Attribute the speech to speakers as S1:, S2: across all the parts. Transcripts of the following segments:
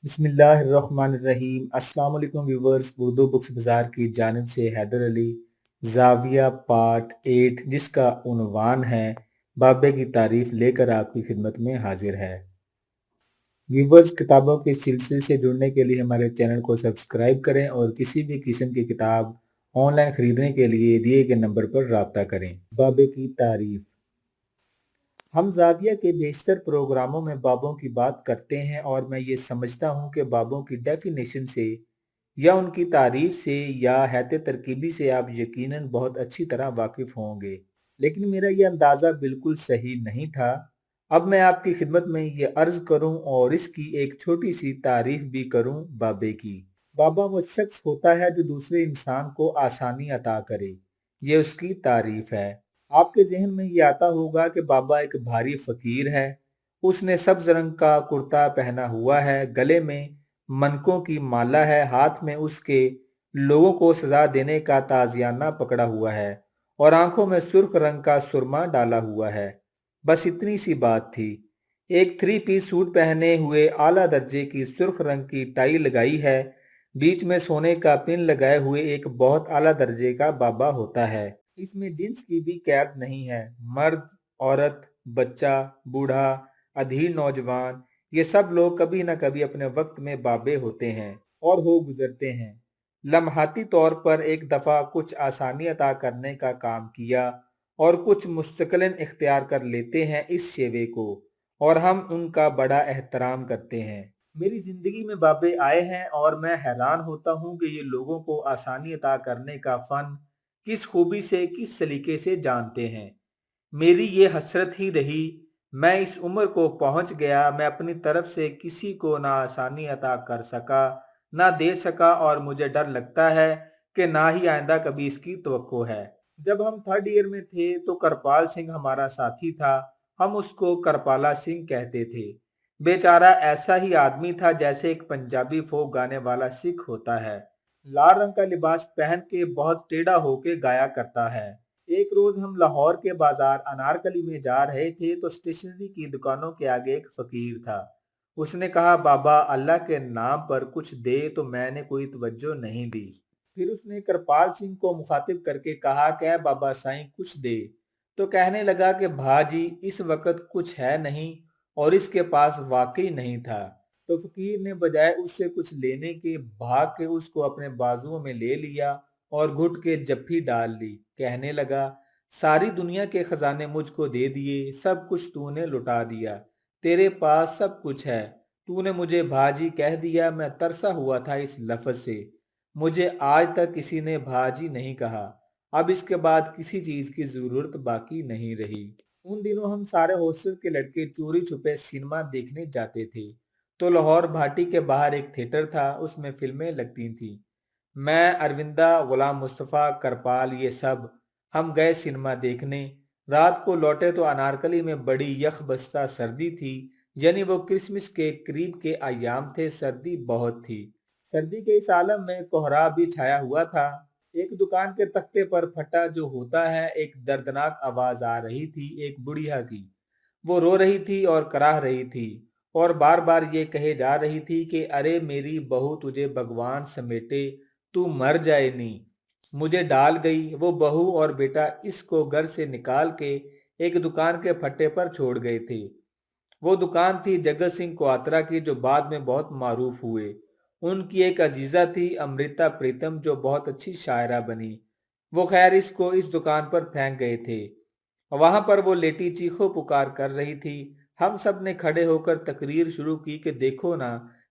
S1: بسم اللہ الرحمن الرحیم۔ السلام علیکم ویورز، اردو بکس بازار کی جانب سے حیدر علی زاویہ پارٹ 8 جس کا عنوان ہے بابے کی تعریف لے کر آپ کی خدمت میں حاضر ہے۔ ویورز، کتابوں کے سلسلے سے جڑنے کے لیے ہمارے چینل کو سبسکرائب کریں اور کسی بھی قسم کی کتاب آن لائن خریدنے کے لیے دیے گئے نمبر پر رابطہ کریں۔ بابے کی تعریف۔ ہم زاویہ کے بیشتر پروگراموں میں بابوں کی بات کرتے ہیں اور میں یہ سمجھتا ہوں کہ بابوں کی ڈیفینیشن سے یا ان کی تعریف سے یا حیث ترکیبی سے آپ یقیناً بہت اچھی طرح واقف ہوں گے، لیکن میرا یہ اندازہ بالکل صحیح نہیں تھا۔ اب میں آپ کی خدمت میں یہ عرض کروں اور اس کی ایک چھوٹی سی تعریف بھی کروں بابے کی۔ بابا وہ شخص ہوتا ہے جو دوسرے انسان کو آسانی عطا کرے، یہ اس کی تعریف ہے۔ آپ کے ذہن میں یہ آتا ہوگا کہ بابا ایک بھاری فقیر ہے۔ اس نے سبز رنگ کا کرتا پہنا ہوا ہے، گلے میں منکوں کی مالا ہے، ہاتھ میں اس کے لوگوں کو سزا دینے کا تازیانہ پکڑا ہوا ہے اور آنکھوں میں سرخ رنگ کا سرما ڈالا ہوا ہے۔ بس اتنی سی بات تھی۔ ایک 3 پیس سوٹ پہنے ہوئے اعلیٰ درجے کی سرخ رنگ کی ٹائی لگائی ہے، بیچ میں سونے کا پن لگائے ہوئے ایک بہت اعلیٰ درجے کا بابا ہوتا ہے۔ اس میں جنس کی بھی قید نہیں ہے۔ مرد، عورت، بچہ، بوڑھا، ادھیڑ نوجوان، یہ سب لوگ کبھی نہ کبھی اپنے وقت میں بابے ہوتے ہیں اور ہو گزرتے ہیں۔ لمحاتی طور پر ایک دفعہ کچھ آسانی عطا کرنے کا کام کیا اور کچھ مستقلاً اختیار کر لیتے ہیں اس شیوے کو، اور ہم ان کا بڑا احترام کرتے ہیں۔ میری زندگی میں بابے آئے ہیں اور میں حیران ہوتا ہوں کہ یہ لوگوں کو آسانی عطا کرنے کا فن کس خوبی سے، کس سلیقے سے جانتے ہیں۔ میری یہ حسرت ہی رہی، میں اس عمر کو پہنچ گیا، میں اپنی طرف سے کسی کو نہ آسانی عطا کر سکا، نہ دے سکا، اور مجھے ڈر لگتا ہے کہ نہ ہی آئندہ کبھی اس کی توقع ہے۔ جب ہم 3rd ایئر میں تھے تو کرپال سنگھ ہمارا ساتھی تھا، ہم اس کو کرپالا سنگھ کہتے تھے۔ بیچارہ ایسا ہی آدمی تھا جیسے ایک پنجابی فوک گانے والا سکھ ہوتا ہے۔ لال رنگ کا لباس پہن کے بہت ٹیڑھا ہو کے گایا کرتا ہے۔ ایک روز ہم لاہور کے بازار انارکلی میں جا رہے تھے تو اسٹیشنری کی دکانوں کے آگے ایک فقیر تھا۔ اس نے کہا، بابا اللہ کے نام پر کچھ دے، تو میں نے کوئی توجہ نہیں دی۔ پھر اس نے کرپال سنگھ کو مخاطب کر کے کہا کہ اے بابا سائیں کچھ دے، تو کہنے لگا کہ بھا جی اس وقت کچھ ہے نہیں، اور اس کے پاس واقعی نہیں تھا۔ تو فقیر نے بجائے اس سے کچھ لینے کے بھاگ کے اس کو اپنے بازوؤں میں لے لیا اور گھٹ کے جپھی ڈال لی۔ کہنے لگا، ساری دنیا کے خزانے مجھ کو دے دیے، سب کچھ تو نے لٹا دیا، تیرے پاس سب کچھ ہے، تو نے مجھے بھاجی کہہ دیا۔ میں ترسا ہوا تھا اس لفظ سے، مجھے آج تک کسی نے بھاجی نہیں کہا۔ اب اس کے بعد کسی چیز کی ضرورت باقی نہیں رہی۔ ان دنوں ہم سارے ہاسٹل کے لڑکے چوری چھپے سینما دیکھنے جاتے تھے۔ تو لاہور بھاٹی کے باہر ایک تھیٹر تھا، اس میں فلمیں لگتی تھیں۔ میں، اروندہ، غلام مصطفیٰ، کرپال، یہ سب ہم گئے سینما دیکھنے۔ رات کو لوٹے تو انارکلی میں بڑی یخ بستہ سردی تھی، یعنی وہ کرسمس کے قریب کے ایام تھے، سردی بہت تھی۔ سردی کے اس عالم میں کوہرا بھی چھایا ہوا تھا۔ ایک دکان کے تختے پر پھٹا جو ہوتا ہے، ایک دردناک آواز آ رہی تھی ایک بڑھیا کی۔ وہ رو رہی تھی اور کراہ رہی تھی اور بار بار یہ کہے جا رہی تھی کہ ارے میری بہو تجھے بھگوان سمیٹے، تو مر جائے نی۔ مجھے ڈال گئی۔ وہ بہو اور بیٹا اس کو گھر سے نکال کے ایک دکان کے پھٹے پر چھوڑ گئے تھے۔ وہ دکان تھی جگت سنگھ کواترا کی، جو بعد میں بہت معروف ہوئے۔ ان کی ایک عزیزہ تھی امرتا پریتم، جو بہت اچھی شاعرہ بنی۔ وہ خیر اس کو اس دکان پر پھینک گئے تھے۔ وہاں پر وہ لیٹی چیخو پکار کر رہی تھی۔ ہم سب نے کھڑے ہو کر تقریر شروع کی کہ دیکھو نا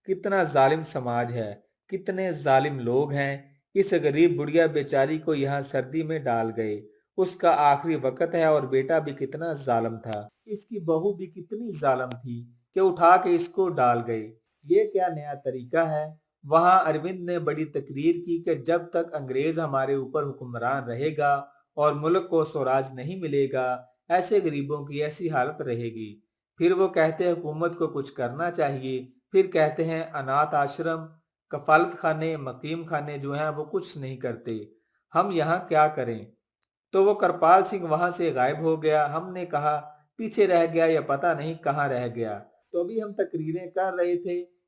S1: کتنا ظالم سماج ہے، کتنے ظالم لوگ ہیں، اس غریب بڑھیا بیچاری کو یہاں سردی میں ڈال گئے، اس کا آخری وقت ہے، اور بیٹا بھی کتنا ظالم تھا، اس کی بہو بھی کتنی ظالم تھی کہ اٹھا کے اس کو ڈال گئے، یہ کیا نیا طریقہ ہے۔ وہاں اروند نے بڑی تقریر کی کہ جب تک انگریز ہمارے اوپر حکمران رہے گا اور ملک کو سوراج نہیں ملے گا، ایسے غریبوں کی ایسی حالت رہے گی۔ پھر وہ کہتے ہیں حکومت کو کچھ کرنا چاہیے، پھر کہتے ہیں انات آشرم، کفالت خانے، مقیم خانے جو ہیں وہ کچھ نہیں کرتے، ہم یہاں کیا کریں۔ تو وہ کرپال سنگھ وہاں سے غائب ہو گیا۔ ہم نے کہا پیچھے رہ گیا یا پتہ نہیں کہاں رہ گیا۔ تو ابھی ہم تقریریں کر رہے تھے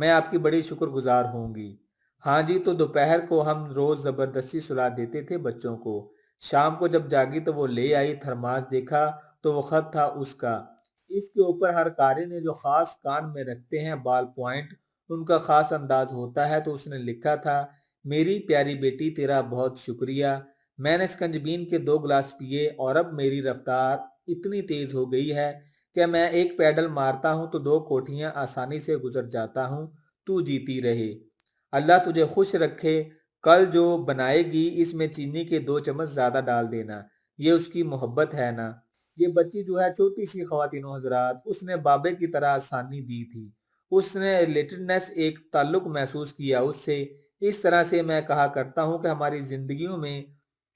S1: میں آپ کی بڑی شکر گزار ہوں گی۔ ہاں جی، تو دوپہر کو ہم روز زبردستی سلا دیتے تھے بچوں کو۔ شام کو جب جاگی تو وہ لے آئی، تھرماس دیکھا تو وہ خط تھا اس کا۔ اس کے اوپر ہر قاری نے جو خاص کان میں رکھتے ہیں بال پوائنٹ، ان کا خاص انداز ہوتا ہے، تو اس نے لکھا تھا: میری پیاری بیٹی، تیرا بہت شکریہ۔ میں نے سکنجبین کے 2 گلاس پیے اور اب میری رفتار اتنی تیز ہو گئی ہے کہ میں ایک پیڈل مارتا ہوں تو 2 کوٹھیاں آسانی سے گزر جاتا ہوں۔ تو جیتی رہے، اللہ تجھے خوش رکھے۔ کل جو بنائے گی اس میں چینی کے 2 چمچ زیادہ ڈال دینا، یہ اس کی محبت ہے نا۔ یہ بچی جو ہے چھوٹی سی، خواتین و حضرات، اس نے بابے کی طرح آسانی دی تھی۔ اس نے ریلیٹڈنس، ایک تعلق محسوس کیا اس سے۔ اس طرح سے میں کہا کرتا ہوں کہ ہماری زندگیوں میں،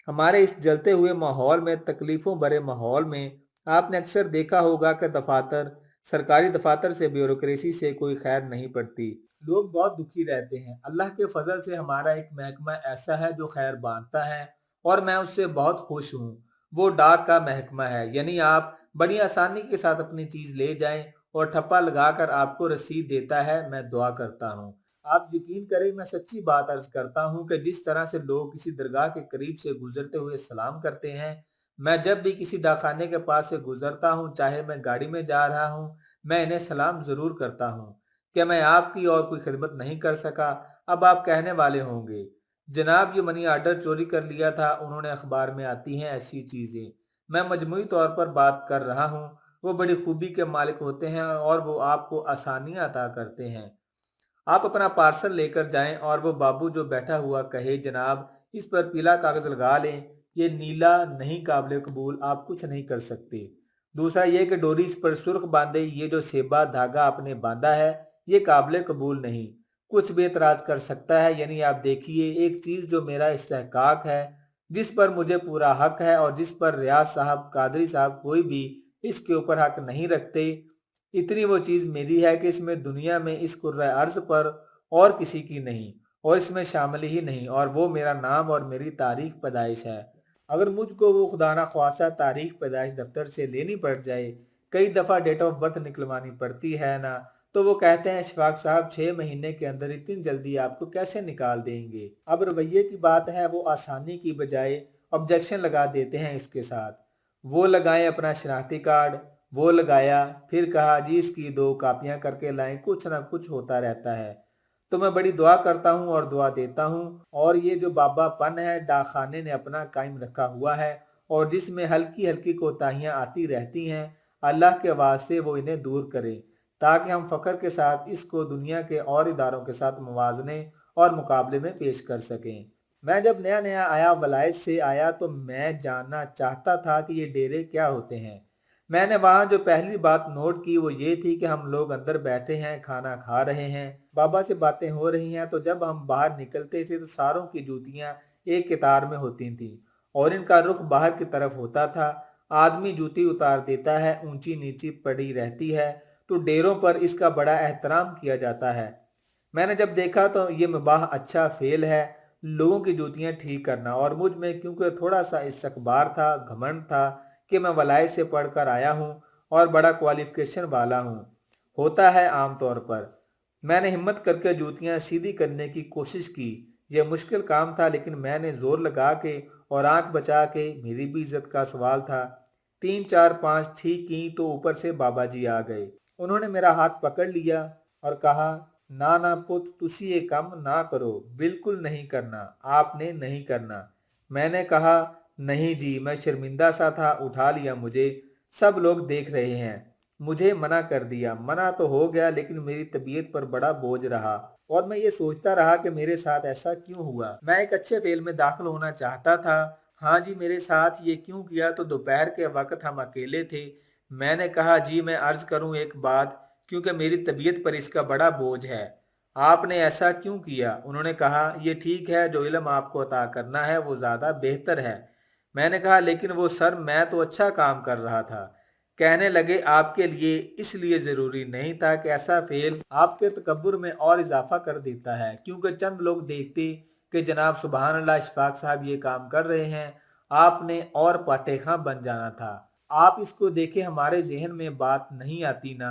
S1: ہمارے اس جلتے ہوئے ماحول میں، تکلیفوں بھرے ماحول میں، آپ نے اکثر دیکھا ہوگا کہ دفاتر، سرکاری دفاتر سے، بیوروکریسی سے کوئی خیر نہیں پڑتی۔ لوگ بہت دکھی رہتے ہیں۔ اللہ کے فضل سے ہمارا ایک محکمہ ایسا ہے جو خیر بانٹتا ہے، اور میں اس سے بہت خوش ہوں۔ وہ ڈاک کا محکمہ ہے، یعنی آپ بڑی آسانی کے ساتھ اپنی چیز لے جائیں اور ٹھپا لگا کر آپ کو رسید دیتا ہے۔ میں دعا کرتا ہوں، آپ یقین کریں، میں سچی بات عرض کرتا ہوں کہ جس طرح سے لوگ کسی درگاہ کے قریب سے گزرتے ہوئے سلام کرتے ہیں، میں جب بھی کسی ڈاکخانے کے پاس سے گزرتا ہوں، چاہے میں گاڑی میں جا رہا ہوں، میں انہیں سلام ضرور کرتا ہوں۔ کہ میں آپ کی اور کوئی خدمت نہیں کر سکا؟ اب آپ کہنے والے ہوں گے، جناب یہ منی آرڈر چوری کر لیا تھا، انہوں نے، اخبار میں آتی ہیں ایسی چیزیں۔ میں مجموعی طور پر بات کر رہا ہوں۔ وہ بڑی خوبی کے مالک ہوتے ہیں اور وہ آپ کو آسانیاں عطا کرتے ہیں۔ آپ اپنا پارسل لے کر جائیں اور وہ بابو جو بیٹھا ہوا کہے: جناب اس پر پیلا کاغذ لگا لیں، یہ نیلا نہیں، قابل قبول، آپ کچھ نہیں کر سکتے۔ دوسرا یہ کہ ڈوری اس پر سرخ باندھے، یہ جو سیبا دھاگا آپ نے باندھا ہے یہ قابل قبول نہیں، کچھ بھی اعتراض کر سکتا ہے۔ یعنی آپ دیکھیے، ایک چیز جو میرا استحقاق ہے، جس پر مجھے پورا حق ہے اور جس پر ریاض صاحب، قادری صاحب، کوئی بھی اس کے اوپر حق نہیں رکھتے، اتنی وہ چیز میری ہے کہ اس میں دنیا میں اس کرۂ ارض پر اور کسی کی نہیں، اور اس میں شامل ہی نہیں، اور وہ میرا نام اور میری تاریخ پیدائش ہے۔ اگر مجھ کو وہ خدا نخواستہ تاریخ پیدائش دفتر سے لینی پڑ جائے، کئی دفعہ ڈیٹ آف برتھ نکلوانی پڑتی ہے نا، تو وہ کہتے ہیں اشفاق صاحب 6 مہینے کے اندر اتنی جلدی آپ کو کیسے نکال دیں گے؟ اب رویے کی بات ہے، وہ آسانی کی بجائے آبجیکشن لگا دیتے ہیں اس کے ساتھ۔ وہ لگائیں اپنا شناختی کارڈ، وہ لگایا، پھر کہا جی اس کی 2 کاپیاں کر کے لائیں، کچھ نہ کچھ ہوتا رہتا ہے۔ تو میں بڑی دعا کرتا ہوں اور دعا دیتا ہوں، اور یہ جو بابا پن ہے ڈاک خانے نے اپنا قائم رکھا ہوا ہے، اور جس میں ہلکی ہلکی کوتاہیاں آتی رہتی ہیں، اللہ کے واسطے وہ انہیں دور کرے، تاکہ ہم فخر کے ساتھ اس کو دنیا کے اور اداروں کے ساتھ موازنے اور مقابلے میں پیش کر سکیں۔ میں جب نیا نیا آیا، ولائت سے آیا، تو میں جاننا چاہتا تھا کہ یہ ڈیرے کیا ہوتے ہیں۔ میں نے وہاں جو پہلی بات نوٹ کی وہ یہ تھی کہ ہم لوگ اندر بیٹھے ہیں، کھانا کھا رہے ہیں، بابا سے باتیں ہو رہی ہیں، تو جب ہم باہر نکلتے تھے تو ساروں کی جوتیاں ایک قطار میں ہوتی تھیں اور ان کا رخ باہر کی طرف ہوتا تھا۔ آدمی جوتی اتار دیتا ہے، اونچی نیچی پڑی رہتی ہے، تو ڈیروں پر اس کا بڑا احترام کیا جاتا ہے۔ میں نے جب دیکھا تو یہ مباح اچھا فعل ہے، لوگوں کی جوتیاں ٹھیک کرنا، اور مجھ میں کیونکہ تھوڑا سا استکبار تھا، گھمنڈ تھا کہ میں ولایت سے پڑھ کر آیا ہوں اور بڑا کوالیفیکیشن والا ہوں، ہوتا ہے عام طور پر۔ میں نے ہمت کر کے جوتیاں سیدھی کرنے کی کوشش کی۔ یہ مشکل کام تھا، لیکن میں نے زور لگا کے اور آنکھ بچا کے، میری بھی عزت کا سوال تھا، 3 4 5 ٹھیک کی تو اوپر سے بابا جی آ گئے۔ انہوں نے میرا ہاتھ پکڑ لیا اور کہا: نہ پت، تسی یہ کام نہ کرو، بالکل نہیں کرنا، آپ نے نہیں کرنا۔ میں نے کہا: نہیں جی، میں شرمندہ سا تھا، اٹھا لیا مجھے، سب لوگ دیکھ رہے ہیں، مجھے منع کر دیا۔ منع تو ہو گیا، لیکن میری طبیعت پر بڑا بوجھ رہا، اور میں یہ سوچتا رہا کہ میرے ساتھ ایسا کیوں ہوا۔ میں ایک اچھے فعل میں داخل ہونا چاہتا تھا۔ ہاں جی، میرے ساتھ یہ کیوں کیا؟ تو دوپہر کے وقت ہم اکیلے تھے۔ میں نے کہا: جی میں عرض کروں ایک بات، کیونکہ میری طبیعت پر اس کا بڑا بوجھ ہے۔ آپ نے ایسا کیوں کیا؟ انہوں نے کہا: یہ ٹھیک ہے، جو علم آپ کو عطا کرنا ہے وہ زیادہ بہتر ہے۔ میں نے کہا: لیکن وہ سر، میں تو اچھا کام کر رہا تھا۔ کہنے لگے: آپ کے لیے اس لیے ضروری نہیں تھا کہ ایسا فعل آپ کے تکبر میں اور اضافہ کر دیتا ہے، کیونکہ چند لوگ دیکھتے کہ جناب سبحان اللہ اشفاق صاحب یہ کام کر رہے ہیں، آپ نے اور پاٹے خاں بن جانا تھا۔ آپ اس کو دیکھیں، ہمارے ذہن میں بات نہیں آتی نا،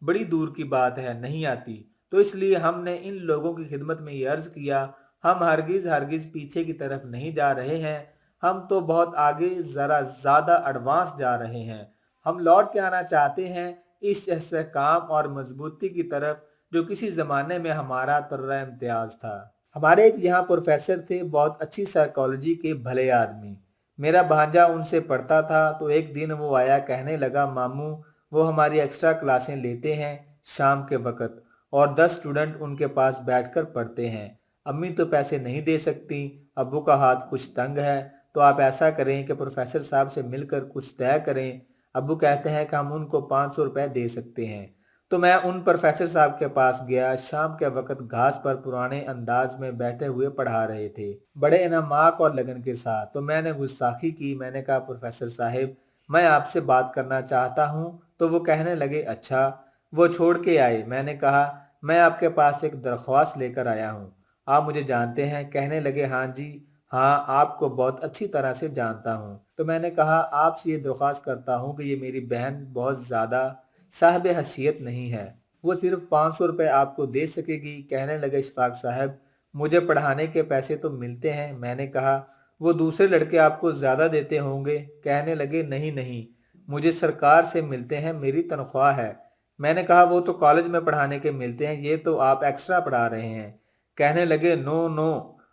S1: بڑی دور کی بات ہے، نہیں آتی۔ تو اس لیے ہم نے ان لوگوں کی خدمت میں یہ عرض کیا، ہم ہرگز پیچھے کی طرف نہیں جا رہے ہیں، ہم تو بہت آگے ذرا زیادہ ایڈوانس جا رہے ہیں۔ ہم لوٹ کے آنا چاہتے ہیں اس استحکام اور مضبوطی کی طرف جو کسی زمانے میں ہمارا ترہ امتیاز تھا۔ ہمارے ایک یہاں پروفیسر تھے، بہت اچھی سائیکالوجی کے بھلے آدمی۔ میرا بھانجا ان سے پڑھتا تھا تو ایک دن وہ آیا، کہنے لگا ماموں وہ ہماری ایکسٹرا کلاسیں لیتے ہیں شام کے وقت، اور 10 اسٹوڈنٹ ان کے پاس بیٹھ کر پڑھتے ہیں۔ امی تو پیسے نہیں دے سکتی، ابو کا ہاتھ کچھ تنگ ہے، تو آپ ایسا کریں کہ پروفیسر صاحب سے مل کر کچھ طے کریں۔ ابو کہتے ہیں کہ ہم ان کو 500 روپے دے سکتے ہیں۔ تو میں ان پروفیسر صاحب کے پاس گیا، شام کے وقت گھاس پر پرانے انداز میں بیٹھے ہوئے پڑھا رہے تھے، بڑے انعماق اور لگن کے ساتھ۔ تو میں نے گستاخی کی، میں نے کہا پروفیسر صاحب میں آپ سے بات کرنا چاہتا ہوں۔ تو وہ کہنے لگے اچھا۔ وہ چھوڑ کے آئے۔ میں نے کہا میں آپ کے پاس ایک درخواست لے کر آیا ہوں، آپ مجھے جانتے ہیں؟ کہنے لگے ہاں جی ہاں، آپ کو بہت اچھی طرح سے جانتا ہوں۔ تو میں نے کہا آپ سے یہ درخواست کرتا ہوں کہ یہ میری بہن بہت زیادہ صاحب حیثیت نہیں ہے، وہ صرف 500 روپے آپ کو دے سکے گی۔ کہنے لگے اشفاق صاحب مجھے پڑھانے کے پیسے تو ملتے ہیں۔ میں نے کہا وہ دوسرے لڑکے آپ کو زیادہ دیتے ہوں گے؟ کہنے لگے نہیں، مجھے سرکار سے ملتے ہیں، میری تنخواہ ہے۔ میں نے کہا وہ تو کالج میں پڑھانے کے ملتے ہیں، یہ تو آپ ایکسٹرا پڑھا رہے ہیں۔ کہنے لگے no,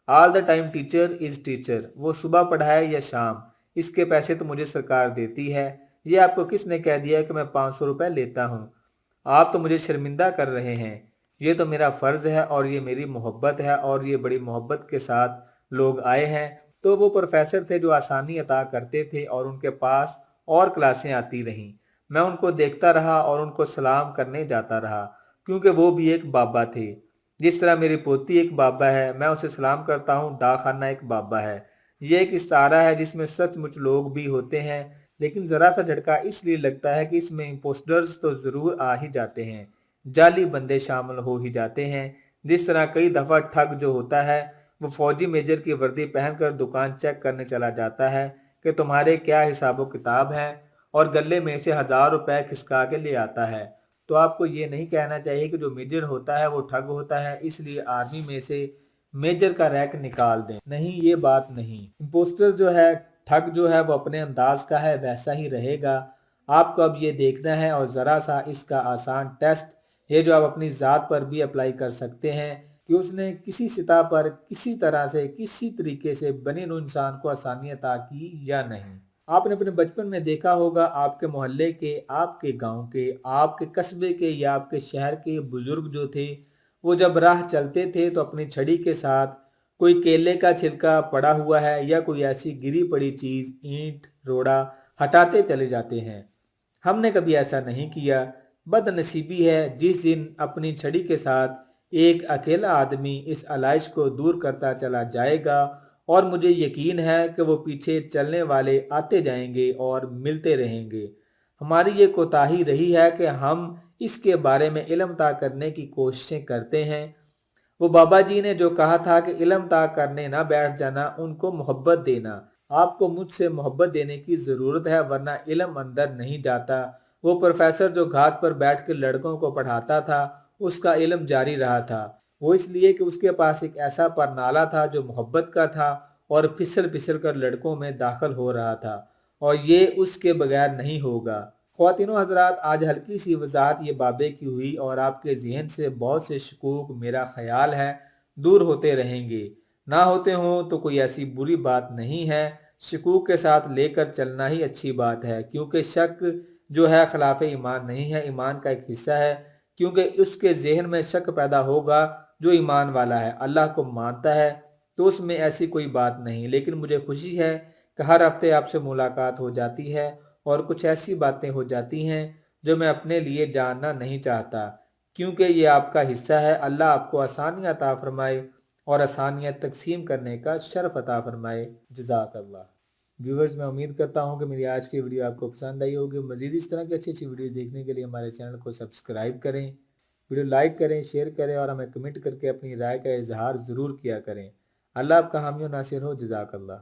S1: all the time teacher is teacher, وہ صبح پڑھائے یا شام، اس کے پیسے تو مجھے سرکار دیتی ہے۔ یہ آپ کو کس نے کہہ دیا کہ میں 500 روپے لیتا ہوں؟ آپ تو مجھے شرمندہ کر رہے ہیں، یہ تو میرا فرض ہے اور یہ میری محبت ہے، اور یہ بڑی محبت کے ساتھ لوگ آئے ہیں۔ تو وہ پروفیسر تھے جو آسانی عطا کرتے تھے اور ان کے پاس اور کلاسیں آتی رہیں۔ میں ان کو دیکھتا رہا اور ان کو سلام کرنے جاتا رہا، کیونکہ وہ بھی ایک بابا تھے۔ جس طرح میری پوتی ایک بابا ہے، میں اسے سلام کرتا ہوں، ڈاک خانہ ایک بابا ہے۔ یہ ایک استعارہ ہے جس میں سچ مچ لوگ بھی ہوتے ہیں، لیکن ذرا سا جھٹکا اس لیے لگتا ہے کہ اس میں امپوسٹرز تو ضرور آ ہی جاتے ہیں، جعلی بندے شامل ہو ہی جاتے ہیں۔ جس طرح کئی دفعہ ٹھگ جو ہوتا ہے وہ فوجی میجر کی وردی پہن کر دکان چیک کرنے چلا جاتا ہے کہ تمہارے کیا حساب و کتاب ہے، اور گلے میں سے 1000 روپے کھسکا کے لے آتا ہے۔ تو آپ کو یہ نہیں کہنا چاہیے کہ جو میجر ہوتا ہے وہ ٹھگ ہوتا ہے، اس لیے آرمی میں سے میجر کا رینک نکال دیں، نہیں یہ بات نہیں۔ امپوسٹر جو ہے، ٹھگ جو ہے وہ اپنے انداز کا ہے، ویسا ہی رہے گا۔ آپ کو اب یہ دیکھنا ہے، اور ذرا سا اس کا آسان ٹیسٹ یہ جو آپ اپنی ذات پر بھی اپلائی کر سکتے ہیں کہ اس نے کسی سطح پر کسی طرح سے کسی طریقے سے بنی نوع انسان کو آسانی عطا کی یا نہیں۔ آپ نے اپنے بچپن میں دیکھا ہوگا آپ کے محلے کے، آپ کے گاؤں کے، آپ کے قصبے کے یا آپ کے شہر کے بزرگ جو تھے وہ جب راہ چلتے تھے تو اپنی چھڑی کے ساتھ کوئی کیلے کا چھلکا پڑا ہوا ہے یا کوئی ایسی گری پڑی چیز، اینٹ روڑا ہٹاتے چلے جاتے ہیں۔ ہم نے کبھی ایسا نہیں کیا۔ بد نصیبی ہے جس دن اپنی چھڑی کے ساتھ ایک اکیلا آدمی اس علائش کو دور کرتا چلا جائے گا، اور مجھے یقین ہے کہ وہ پیچھے چلنے والے آتے جائیں گے اور ملتے رہیں گے۔ ہماری یہ کوتاہی رہی ہے کہ ہم اس کے بارے میں علم تا کرنے کی کوششیں کرتے ہیں۔ وہ بابا جی نے جو کہا تھا کہ علم تا کرنے نہ بیٹھ جانا، ان کو محبت دینا۔ آپ کو مجھ سے محبت دینے کی ضرورت ہے، ورنہ علم اندر نہیں جاتا۔ وہ پروفیسر جو گھاس پر بیٹھ کے لڑکوں کو پڑھاتا تھا، اس کا علم جاری رہا تھا، وہ اس لیے کہ اس کے پاس ایک ایسا پرنالہ تھا جو محبت کا تھا اور پھسل پھسل کر لڑکوں میں داخل ہو رہا تھا، اور یہ اس کے بغیر نہیں ہوگا۔ خواتین و حضرات، آج ہلکی سی وضاحت یہ بابے کی ہوئی، اور آپ کے ذہن سے بہت سے شکوک میرا خیال ہے دور ہوتے رہیں گے۔ نہ ہوتے ہوں تو کوئی ایسی بری بات نہیں ہے، شکوک کے ساتھ لے کر چلنا ہی اچھی بات ہے، کیونکہ شک جو ہے خلاف ایمان نہیں ہے، ایمان کا ایک حصہ ہے۔ کیونکہ اس کے ذہن میں شک پیدا ہوگا جو ایمان والا ہے، اللہ کو مانتا ہے، تو اس میں ایسی کوئی بات نہیں۔ لیکن مجھے خوشی ہے کہ ہر ہفتے آپ سے ملاقات ہو جاتی ہے، اور کچھ ایسی باتیں ہو جاتی ہیں جو میں اپنے لیے جاننا نہیں چاہتا، کیونکہ یہ آپ کا حصہ ہے۔ اللہ آپ کو آسانیاں عطا فرمائے اور آسانیاں تقسیم کرنے کا شرف عطا فرمائے۔ جزاک اللہ۔ ویورز، میں امید کرتا ہوں کہ میری آج کی ویڈیو آپ کو پسند آئی ہوگی۔ مزید اس طرح کی اچھی اچھی ویڈیو دیکھنے کے لیے ہمارے چینل کو سبسکرائب کریں، ویڈیو لائک کریں، شیئر کریں، اور ہمیں کمنٹ کر کے اپنی رائے کا اظہار ضرور کیا کریں۔ اللہ آپ کا حامی و ناصر ہو۔ جزاک اللہ۔